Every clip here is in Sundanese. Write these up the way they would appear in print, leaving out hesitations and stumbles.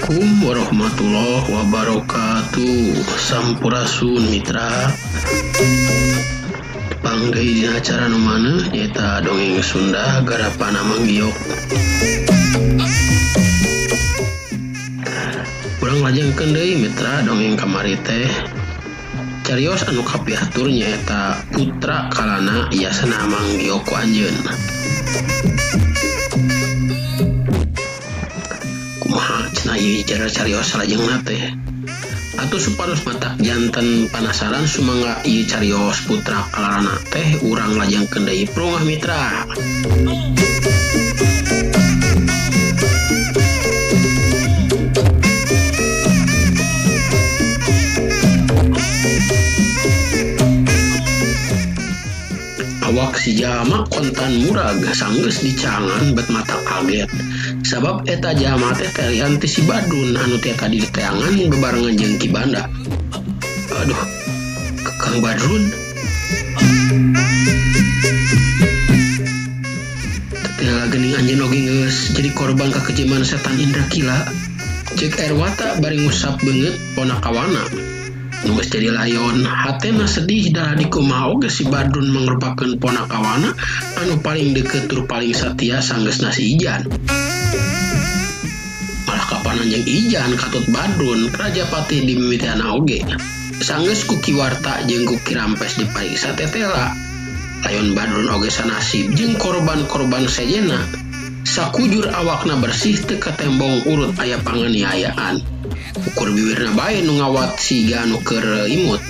Assalamualaikum warahmatullahi wabarakatuh. Sampurasun mitra. Panggih dina acara nu maneh nyaeta dongeng Sunda garapana manggiok. Urang lajengkeun deui mitra dongeng kamari teh. Carios anu kapiatur nyaeta putra kalana iasana manggiok ku anjeun. Kumaha cenah ieu cara carios salajengna teh. Atuh supados matak janten panasaran sumangga ieu carios putra kalana teh urang lajengkeun deui prungah mitra. Awak si jalma kontan murag sanggeus dicangan bet mata kaget sabab eta jalma teh telian ti si Badun anu teh tadi diteangan bebarengan jeung Ki Banda. Aduh, Kang Badrun. Tela geuning anjeun oge geus jadi korban kakejiman setan Indra Kila. Ceuk Erwata bari ngusap beungeut ponakawana. Nu geus jadi layon, hatena sedih da dikumaha oge si Badun mangrupakeun ponakawana anu paling deukeut tur paling satia sanggeusna si Ijan. Malah kapanan jeung Ijan katut Badun Rajapati dimimitiana oge. Sanggeus ku Kiwarta jeung ku Kirampes dipariksa tetela. Layon Badun oge sanasib jeung korban-korban sejena. Sakujur awakna bersih teu katembong urut aya panganiayaan. Ukur bibirna bae nu ngawat siga nu keur imut.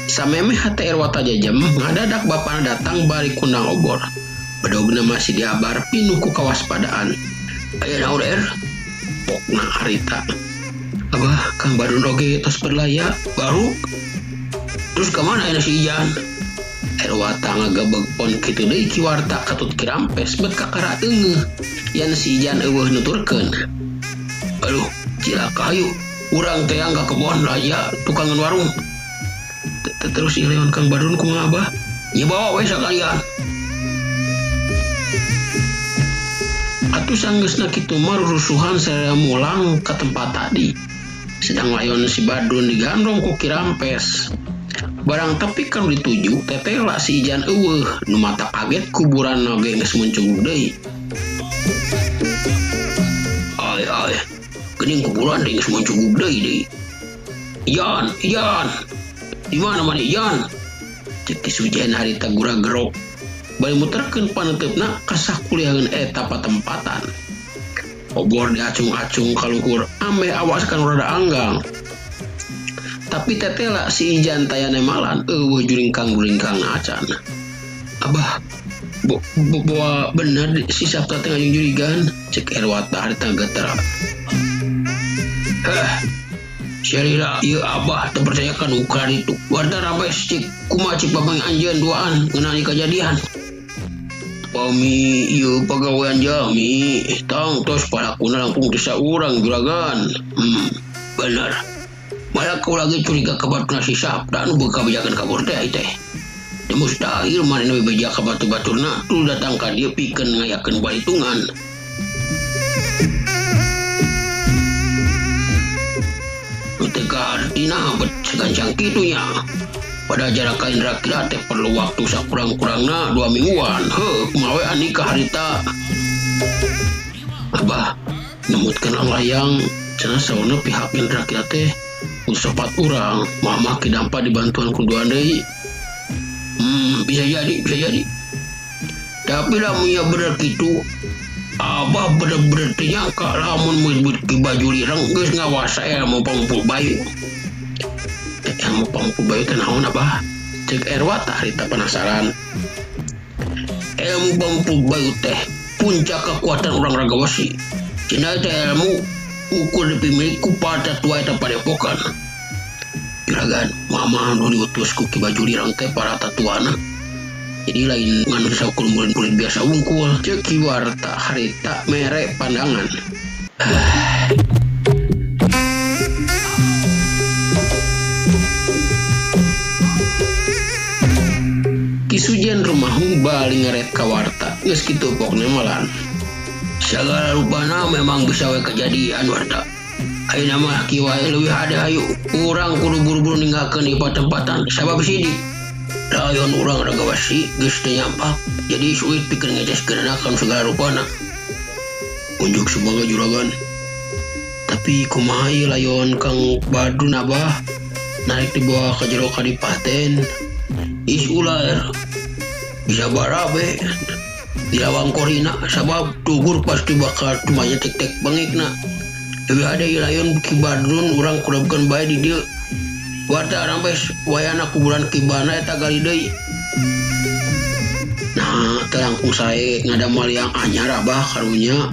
Samemeh hate Erwata jajem ngadadak bapana datang bari kundang obor. Bedogna masih diabar pinuh ku kawaspadaan. Aya naon er? Pokna harita. Abah Kang Badun oge tos berlaya baru. Terus kemana aya si Ijan? Erwata ngagabeg pon kitu deui Kiwarta katut Kirampes bet kakara eungeuh yan si Ijan eueuh nuturkeun. Aduh, cilaka hayu. Urang teh angga kebon raja tukangan warung. Terus si Leon Kang Badun kumaha Abah? Nya bawa we sakalian. Atuh sanggeusna kitu mah rusuhan sareng mulang ka tempat tadi. Sedang layon si Badun digandrong ku Kirampes. Barang tapi kan dituju tetela si Ijan eueuh nu mata kaget kuburan oge geus muncul deui. Ai geuning kuburan geus muncul deui. Ijan di mana mah Ijan? Ceuk sujen harita gura gerok bari muterkeun paneutupna ka sakuliaheun eta patempatan. Obor diacung-acung kaluhur ame awas kan rada anggang. Tapi tetela si Ijan tayane malan eueuh juringkang acan. Abah bawa bener si Sabta teh ngajung jurigan cek Erwata harita geter. Syarira ieu Abah teu percayakan ukar itu. Warta rabes cek kumaha cik babang anjeun duaan ngeunani kejadian. Pami ieu pagawean jalmi tang tos palakuna langkung teu saurang juragan. Bener. Malah kau lagi curiga ke Badun si Sabta anu beuka bejakeun kabur teh teh. Mustahil manehna bebeja ka batu-baturna tu datang ka dieu pikeun ngayakeun balitungan. Teka artina bet segancang kitunya. Pada jarak ka Indra Kila teh perlu waktu sakurang-kurangna 2 mingguan. Kumaha we nikah harita. Abah nemutkeun layang cenah sauna pihak Indra Kila teh usapat urang mama kidampa dibantuan kuduan deui. Bisa jadi. Tapi lamun nya bener kitu Abah bener-bener teu nyangka lamun meunbeut Ki Bajuli reng geus ngawasa ilmu pangpul bayu. Ilmu pangpul bayu teh naon Abah? Ceuk Erwata harita penasaran. Ilmu pangpul bayu teh puncak kekuatan urang ragawasi. Cenah teh ilmu ukur dipimiliki ku para tua eta padepokan. Juragan, mama anu diutus ku Ki Bajuli rang teh para tatuana. Jadi lain nganu saukur murid-murid biasa wungkul. Ceuk Kiwarta harita mere pandangan. Sujan rumahu bali ngaret ka warta geus kitu pokna malan. Sagala rupana memang bisa we kejadian warta. Ayeuna mah kieu wae leuwih hade hayu urang kudu buru-buru ninggalkeun di tempatan sabab sidik layon urang ada gawasi geus teu nyampak jadi sulit pikeun ngejaskeun akan segala rupana. Unjuk semoga juragan. Tapi kumaha ieu layon Kang Badrun abah naik dibawa ke jero kadipaten. Is ular bisa barabe di lawang korina sabab tugur pasti bakal tumanya tek-tek bangikna. Lebih ada ilayon Ki Badrun urang kurabkeun bae di dieu. Warta rampes wayana kuburan Kibana eta gali deui. Nah, telangkung sae ngadamel yang anyar abah karunya.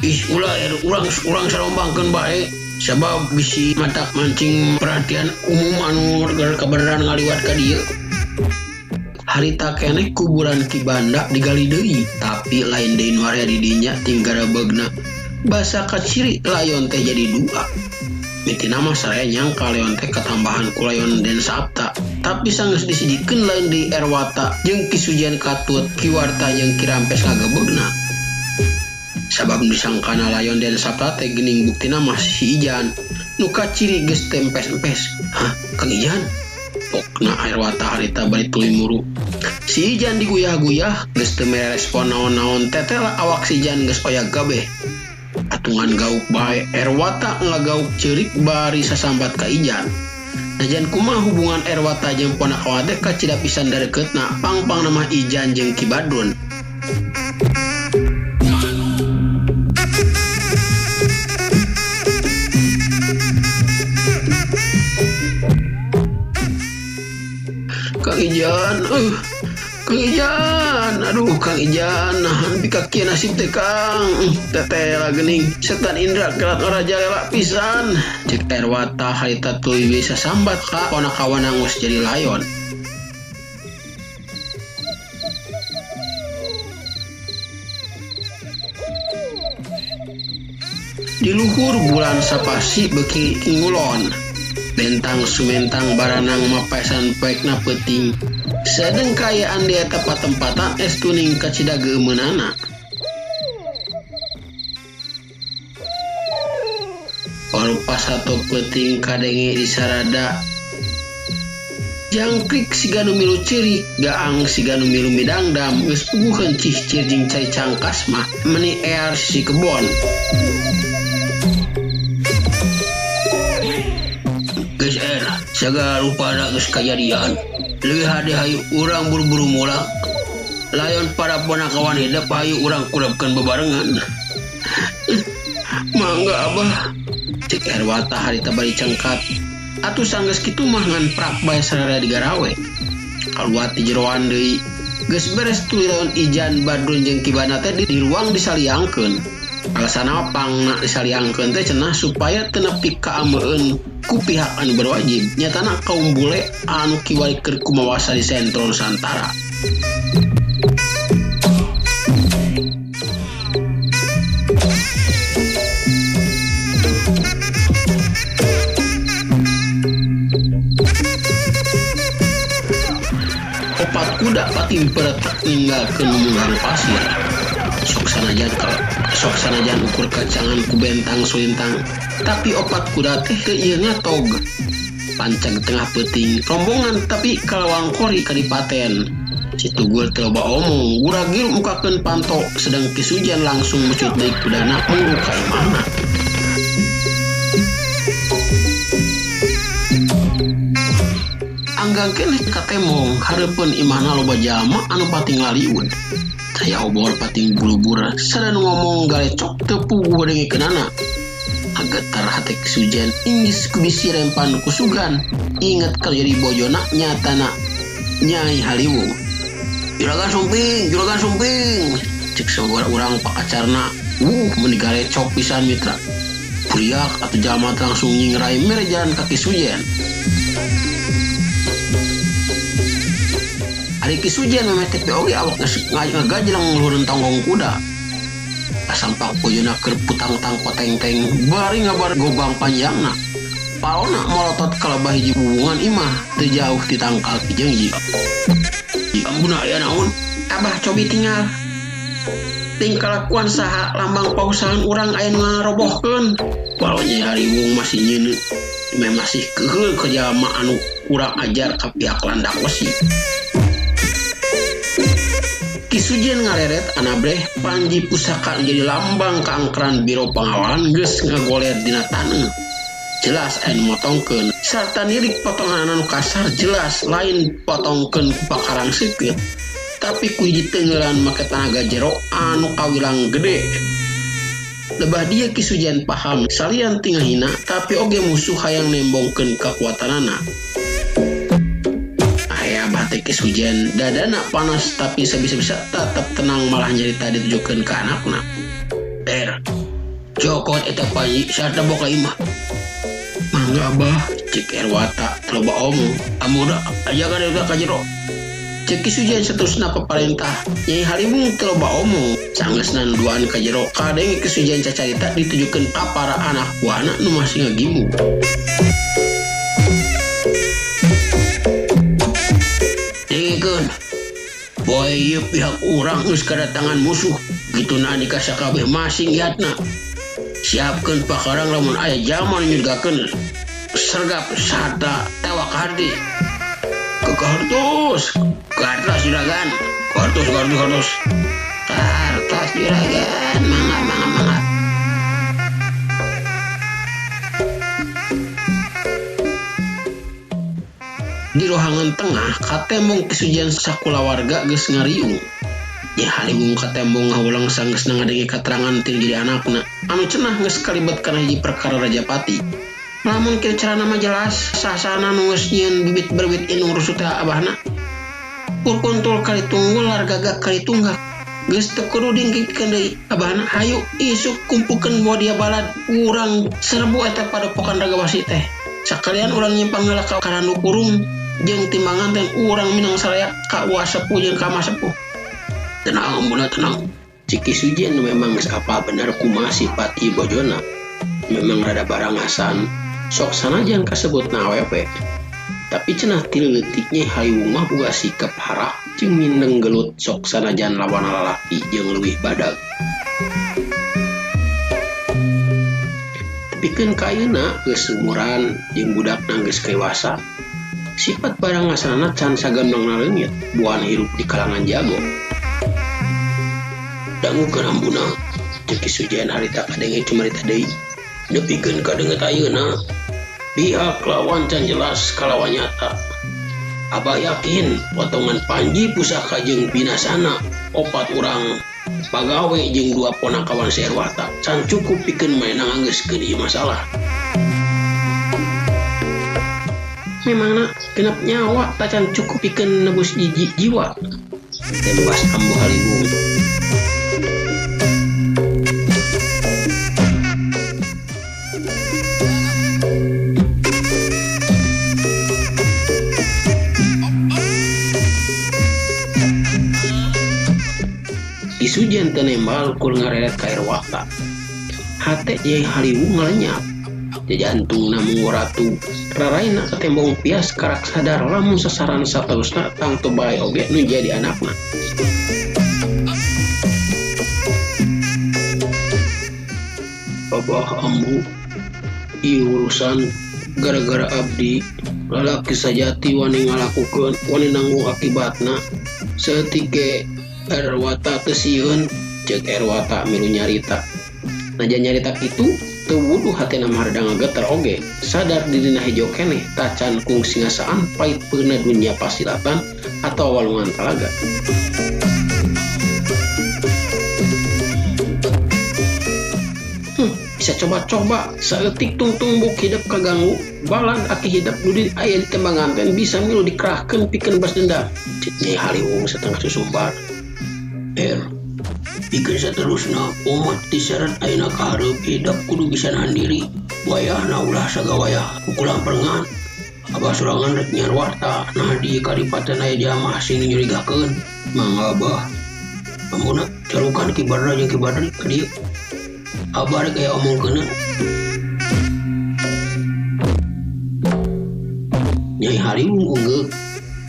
Is ular urang sarombangkeun bae sabab bisi matak mancing perhatian umum anu kabeneran ngaliwat ka dieu. Harita keneh kuburan Kibanda digali deui, tapi lain deui nu area di dinya tinggal begna. Basa kaciri layon teh jadi dua. Mitina mah saraya nyangka layon teh ketambahan ku layon Den Sabta, tapi sanggeus disijikeun lain di Erwata jeung Ki Sujan katut Ki Warta jeung Ki Rampes ngagebegna. Sabab disangkana layon Den Sabta teh geuning buktina mah si Ijan nu kaciri geus tempes-empes. Hah, Kang Ijan? Pokna Erwata harita bari tuluy muru. Si Ijan diguyah-guyah geus teu mere respon naon-naon teteh awak si Ijan geus oyag kabeh. Atungan gauk bae Erwata ngagauk ceurik bari sasambat ka Ijan. Najan kumaha hubungan Erwata jeung ponakawa teh kacida pisan darekeutna pang-pang nama Ijan jeung Ki Badrun. Kang Ijan, Kang Ijan, aduh Kang Ijan, nahan pikaki nasib teh Kang. Teteh geuning setan Indra kerat raja lela pisan. Cek Erwata harita tuluy bisa sambat ka ponakawan angus jadi layon. Di luhur bulan sapasi beki ngulon. Bentang sumentang baranang mapesan poekna peuting. Sedeng kayaan dia tepat tempatan es tuning kacida geumeunana. Parupa satu peuting kadenge di sarada. Jangkrik siga nu milu ceurik, gaang siga nu milu midangdam, geus puguheun cih-cih jeung cai cangkas mah meni ear si kebon. Geus sagala rupana geus kajadian. Leuwih hade hayu urang buru-buru mulang. Layon para ponakawan hidup hayu urang kurabkeun bebarengan. Mangga abah, cek Erwata harita bari cengkat. Atuh sanggeus kitu mah ngan prak bae sararea digarawe. Kaluat di jeroan deui. Geus beres tuluy lawan Ijan, Badrun jeung Kibana teh di ruang disaliangkeun. Alasana pangna disaliangkeun teh cenah supaya teu nepi kaameueun ku pihak anu berwajib. Nyatana kaum bule anu kiwari keur kumawasa di sentro Nusantara. Opat kuda pati peretak ninggalkeun munggang pasir. Sok sanajan ukur kacangan ku bentang sulintang, tapi opat kuda teh teu ieu ngatog. Pancag tengah peuting rombongan tapi kalawang kori kadipaten. Si Tugul teu loba omong, guragil mukakeun panto sedang Ki Sujan langsung mecut deui kudana mulu ka imana. Anggang keneh katemong hareupeun imahna loba jalma anu pati ngaliwud. Saya obor pating bulu-bura sada ngomong galecok teu puguh dengekeunana. Getar hate Ki Sujan inggis ku bisi rempan ku Sugan. Inget kalau jadi bojona nyatana Nyai Haliwu. Juragan sumping cek saudara urang pakacarna. Meni galecok pisan mitra. Priak atuh jalma langsung nyingrai mere jalan ka Ki Sujan. Ari Ki Sujan memetek oge awak ngagajlang luhureun tonggong kuda. Asampak puyuna keur putang-tang poteng-teng bari ngabar gobang panjangna. Paona molotot kalebah hiji bubungan imah teu jauh ditangkal Ki Jengjing. Ambuna aya naon? Abah cobi tinggal. Tingkah lakuan saha lambang pausahaan urang aya ngarobohkeun. Walau Nyai Hariwung masih nyeun masih keheul ke jalma anu urang ajar ka pihak landak wesi. Ki Sujen ngareret anabreh Panji Pusaka jadi lambang keangkeran Biro Pengawalan geus ngagoler dina taneuh. Jelas aya motongkeun sarta nirik potongan anu kasar jelas lain potongkeun ku pakarang seukeut. Tapi ku hiji teungeulan make tanaga jero anu kawilang gede. Lebah dia Ki Sujen paham salian tinggal hina tapi oge musuh hayang nembongkeun kekuatanana. Aya bate Ki Sujen dadana panas tapi sabisa-bisa tetep tenang malah nyarita ditujukeun ka anakna. Cokot eta Panji sarta boga imah. Mangga Abah cek Erwata loba omong. Amuda aja ka udah ka jero. Cek Ki Sujen saterusna paparentah. Nyai Hariwung teu loba omong. Sanggeusna nuduhan ka jero kadenge Ki Sujen cacarita ditujukeun ka para anak buahna nu masih ngagimu. Dengekeun. Boy ieu pihak urang geus kadatangan musuh. Gituna dikasa kabeh masing giatna. Siapkeun pakarang lamun aya jalma nyurgakeun sergap sarta tawa ka harti. Kartos juragan. Kartos juragan. Mangga. Di rohangan tengah katembong Ki Sujen sakula warga geus ngariung. Nyai Hariwung katembong ngawulang sanggeus ngadenge katerangan ti jadi anakna anu cenah geus kalibet kana hiji perkara Rajapati. Lamun kieu carana mah jelas sasana nu geus nyieun bibit berbit inung rusut abahna. Purkuntul kali tunggul largaga kali tunggak. Geus teu kudu dinggikeun deui abahna. Hayu isuk kumpulkeun bawa dia balad urang serbu eta padepokan Ragawasi teh. Sakalian urang nyimpang heula ka Karandu Kurung jeung timbangan teh urang minang saraya ka Uwa Sepuh jeung ka Mas Sepuh. Tenang ambuna tenang. Ki Sujen memang geus apal bener kumaha sifat ieu bojona. Memang rada barangasan. Sok sanajan kasebutna awewe. Tapi cenah ti leutik Nyai Hariwung mah boga sikap harap jeung mindeng gelut sok sanajan lawan lalaki jeung leuwih badag. Tepikeun ka ayeuna geus umuran jeung budakna geus dewasa. Sifat barangasana can sagandongna leungit buan hirup di kalangan jago. Dangukeun ambuna Ki Sujen harita kadenge cumarita deui. Nepikeun ka deungeut ayeuna pihak lawan can jelas kalawan nyata. Abah yakin potongan Panji Pusaka jeung binasana 4 urang pagawe jeung 2 ponakawan Erwata can cukup pikeun maenang anggeuskeun ieu masalah. Memangna genep nyawa tak can cukup pikeun nebus hiji jiwa. Tembas ambu Hariwung. Ki Sujen teu nembal kul ngareret ka Erwata. Hate Nyai Hariwung ngalenyap. Jajantungna mungoratu. Raraina katembong pias karak sadar lamun sasaran saterusna tangtu bae oge nu jadi anakna. Abah ambu ieu urusan gara-gara abdi lalaki sajati wani ngalakukeun wani nanggung akibatna saeutik Erwata teu sieun ceuk Erwata milu nyarita. Najan nyarita kitu teu wuduh hatena marda ngageter oge sadar dirina hejo keneh tacan kung singasaan pait peuna dunia pasilatan atau walungan talaga. Bisa coba-coba saeutik tungtung buk hidup kaganggu balad aki hidup dudi aya di tembangan teh bisa milu dikerahkeun pikeun balas dendam. Nyai Hariwung setengah susumbar. Pikeun saterusna umat disyarat ayeuna ka hareup hidup kudu bisa nahan diri. Wayahna ulah sagawayah kukulang perengan. Abah sorangan rek nyiar warta nah di kadipaten aya jamaah sing nyurigakeun. Mangga Abah. Amuna calukan Ki Badra jeung Ki Badri ka dieu. Abah rek aya omongkeunna. Nyai Hariwung unggeuh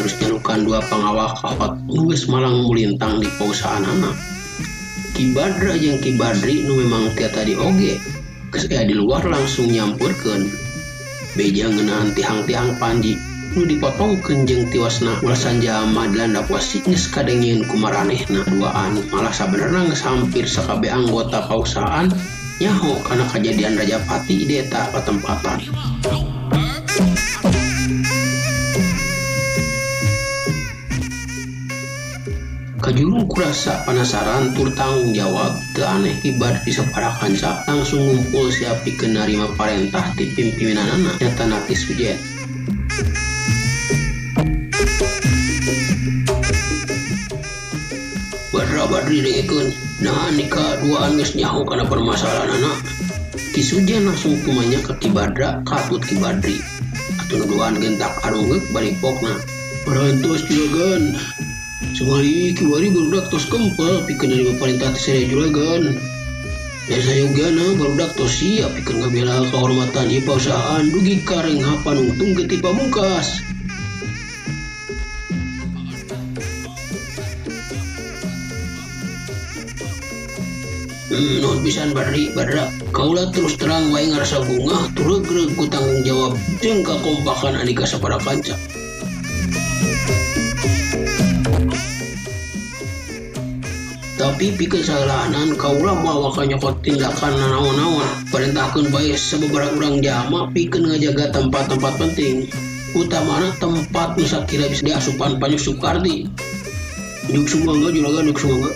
terus nyalukan dua pengawal kahot nulis malang mulintang di pausahaan anak. Ki Badra jeung Ki Badri nu memang tiap tadi oge geus aya di luar langsung nyampurkeun beja ngeunaan tihang-tihang Panji nu dipotongkeun jeung tiwasna ulasan jalma dilanda posisi geus kadengieun ku maranehna duaan malah sabenerna geus hampir sakabeh anggota pausahaan nyaho kana kejadian Rajapati di eta patempatan. Kajurung kurasa penasaran tur tanggung jawab teu aneh Ki Badri saparakanca langsung ngumpul siap pikeun narima parentah ti pimpinanana nyata Naki Sujet. Badra Badri degekeun, nah nika duaan geus nyaho kana permasalahanana. Ki Sujet langsung kumanya ke Ki Badra katut Ki Badri. Atuh duaan gentak arunggeuk bari pokna. Parantos juragan. Sumari Ki Badri barudak tos kempel pikeun narima parentah ti sadaya juragan. Ya sayogana barudak tos siap pikeun ngabela kahormatan ieu pausahaan dugi kareng hapanungtung ge ti pamungkas. Nuhun pisan Badra, kaula terus terang wae ngarasa bungah tur regreg ku tanggung jawab jeung kakompakan andika saparakanca. Tapi pikeun salalahanan kaula moal waka nyokot tindakan nanaon-naon parentahkeun bae sababaraha urang jalma pikeun ngajaga tempat-tempat penting utamana tempat nu sakira bisa diasupan Panyu Sukardi. Juk sumangga juragan juk sumangga.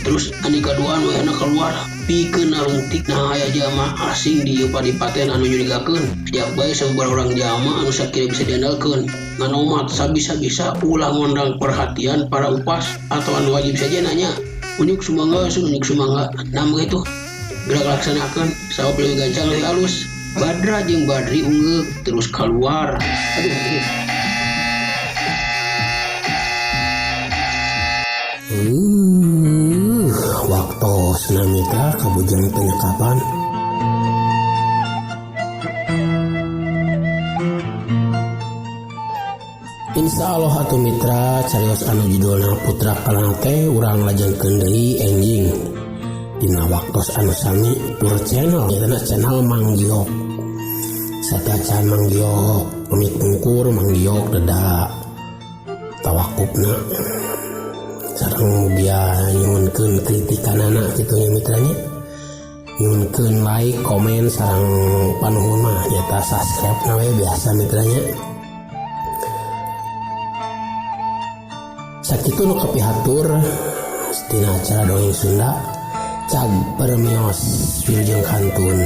Terus andika duaan we anak keluar pikeun narungtik nah aya jalma asing di padipaten anu nyurigakeun tiap bae sababaraha urang jalma anu sakira bisa diandalkeun nganomat sabisa-bisa ulah ngondang perhatian para upas atau anu wajib saja nanya unyuk sumangga nah begitu gerak laksanakeun sabab leuwih gancang leuwih alus. Badra jeung Badri ungeuk terus keluar. Waktu senamika kabujang penyekapan. Insya Allah atuh mitra carios anu judulna Putra Kalang teh urang lajengkeun deui enjing dina waktos anu sami tur channel eta channel Mang Giok. Satacan Mang Giok pamit pungkur Mang Giok deda tawakupna sareng mugia nyuhunkeun kritikanana kitu nya mitranya. Nyuhunkeun like, komen sareng panuhun mah nyata subscribe na we biasa mitranya. Sakitu nu kapihatur dina acara dongeng Sunda cag permios wilujeng kantun.